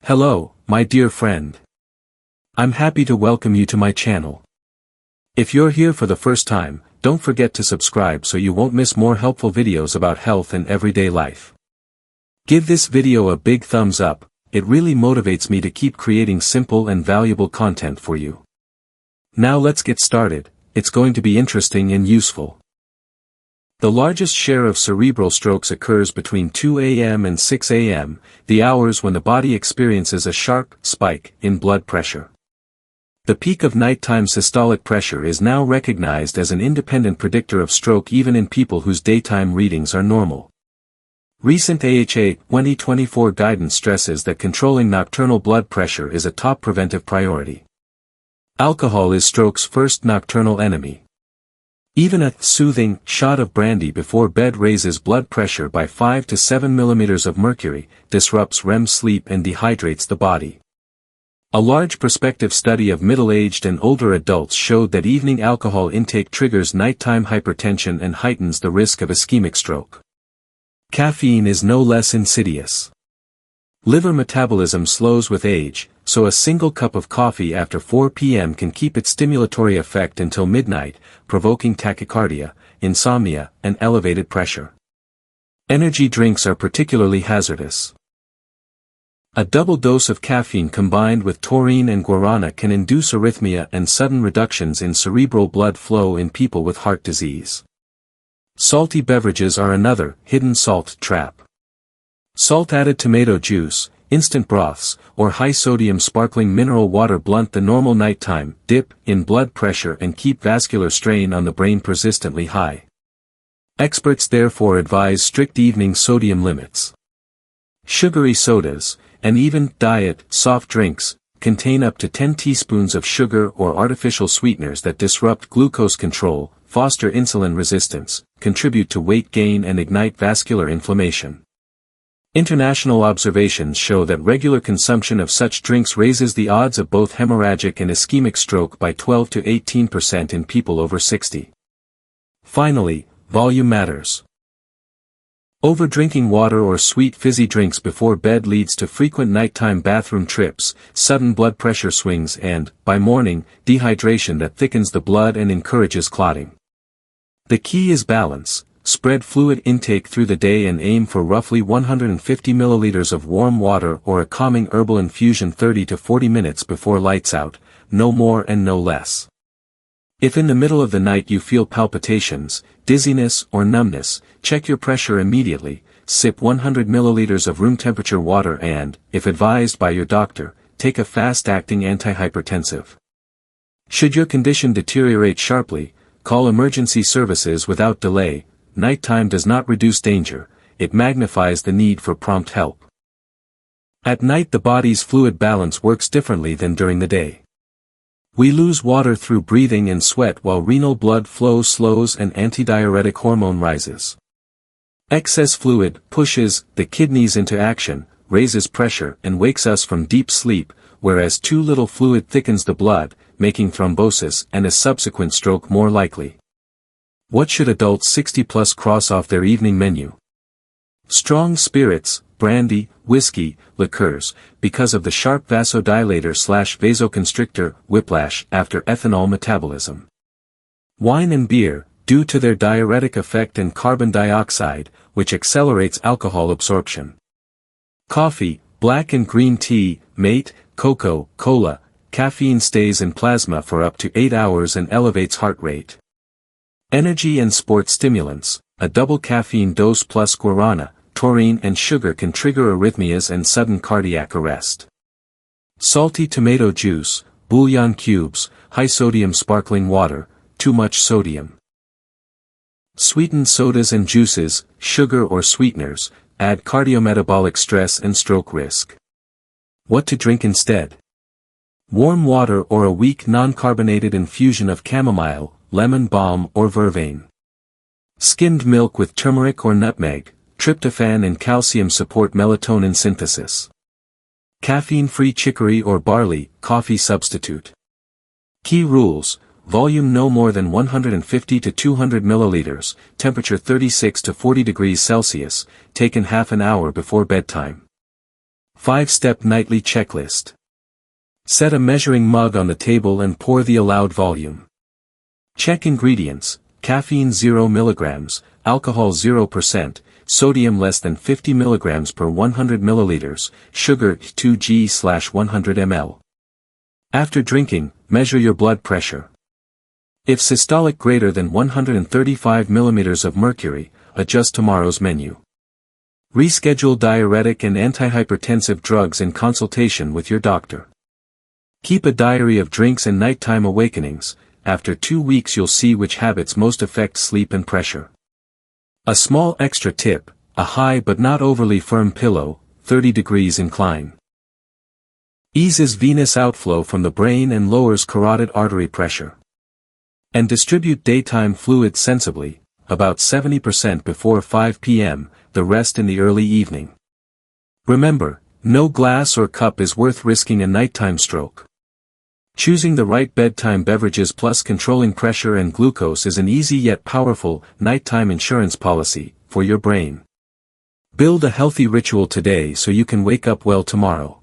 Hello, my dear friend. I'm happy to welcome you to my channel. If you're here for the first time, don't forget to subscribe so you won't miss more helpful videos about health and everyday life. Give this video a big thumbs up, it really motivates me to keep creating simple and valuable content for you. Now let's get started, it's going to be interesting and useful. The largest share of cerebral strokes occurs between 2 a.m. and 6 a.m., the hours when the body experiences a sharp spike in blood pressure. The peak of nighttime systolic pressure is now recognized as an independent predictor of stroke even in people whose daytime readings are normal. Recent AHA 2024 guidance stresses that controlling nocturnal blood pressure is a top preventive priority. Alcohol is stroke's first nocturnal enemy. Even a soothing shot of brandy before bed raises blood pressure by 5 to 7 millimeters of mercury, disrupts REM sleep and dehydrates the body. A large prospective study of middle-aged and older adults showed that evening alcohol intake triggers nighttime hypertension and heightens the risk of ischemic stroke. Caffeine is no less insidious. Liver metabolism slows with age, so a single cup of coffee after 4 p.m. can keep its stimulatory effect until midnight, provoking tachycardia, insomnia, and elevated pressure. Energy drinks are particularly hazardous. A double dose of caffeine combined with taurine and guarana can induce arrhythmia and sudden reductions in cerebral blood flow in people with heart disease. Salty beverages are another hidden salt trap. Salt-added tomato juice, instant broths, or high-sodium sparkling mineral water blunt the normal nighttime dip in blood pressure and keep vascular strain on the brain persistently high. Experts therefore advise strict evening sodium limits. Sugary sodas, and even diet soft drinks, contain up to 10 teaspoons of sugar or artificial sweeteners that disrupt glucose control, foster insulin resistance, contribute to weight gain and ignite vascular inflammation. International observations show that regular consumption of such drinks raises the odds of both hemorrhagic and ischemic stroke by 12 to 18% in people over 60. Finally, volume matters. Overdrinking water or sweet fizzy drinks before bed leads to frequent nighttime bathroom trips, sudden blood pressure swings and, by morning, dehydration that thickens the blood and encourages clotting. The key is balance. Spread fluid intake through the day and aim for roughly 150 milliliters of warm water or a calming herbal infusion 30 to 40 minutes before lights out, no more and no less. If in the middle of the night you feel palpitations, dizziness or numbness, check your pressure immediately, sip 100 milliliters of room temperature water and, if advised by your doctor, take a fast-acting antihypertensive. Should your condition deteriorate sharply, call emergency services without delay. Nighttime does not reduce danger, it magnifies the need for prompt help. At night the body's fluid balance works differently than during the day. We lose water through breathing and sweat while renal blood flow slows and antidiuretic hormone rises. Excess fluid pushes the kidneys into action, raises pressure and wakes us from deep sleep, whereas too little fluid thickens the blood, making thrombosis and a subsequent stroke more likely. What should adults 60+ cross off their evening menu? Strong spirits, brandy, whiskey, liqueurs, because of the sharp vasodilator/vasoconstrictor whiplash after ethanol metabolism. Wine and beer, due to their diuretic effect and carbon dioxide, which accelerates alcohol absorption. Coffee, black and green tea, mate, cocoa, cola, caffeine stays in plasma for up to 8 hours and elevates heart rate. Energy and sport stimulants, a double caffeine dose plus guarana, taurine and sugar can trigger arrhythmias and sudden cardiac arrest. Salty tomato juice, bouillon cubes, high-sodium sparkling water, too much sodium. Sweetened sodas and juices, sugar or sweeteners, add cardiometabolic stress and stroke risk. What to drink instead? Warm water or a weak non-carbonated infusion of chamomile, lemon balm or vervain. Skimmed milk with turmeric or nutmeg, tryptophan and calcium support melatonin synthesis. Caffeine-free chicory or barley, coffee substitute. Key rules: volume no more than 150 to 200 milliliters, temperature 36 to 40 degrees Celsius, taken half an hour before bedtime. 5-step nightly checklist. Set a measuring mug on the table and pour the allowed volume. Check ingredients: caffeine 0 mg, alcohol 0%, sodium less than 50 mg per 100 ml, sugar 2 g/100 ml. After drinking, measure your blood pressure. If systolic greater than 135 mm of mercury, adjust tomorrow's menu. Reschedule diuretic and antihypertensive drugs in consultation with your doctor. Keep a diary of drinks and nighttime awakenings. After 2 weeks you'll see which habits most affect sleep and pressure. A small extra tip: a high but not overly firm pillow, 30 degrees incline. Eases venous outflow from the brain and lowers carotid artery pressure. And distribute daytime fluids sensibly, about 70% before 5 p.m., the rest in the early evening. Remember, no glass or cup is worth risking a nighttime stroke. Choosing the right bedtime beverages plus controlling pressure and glucose is an easy yet powerful nighttime insurance policy for your brain. Build a healthy ritual today so you can wake up well tomorrow.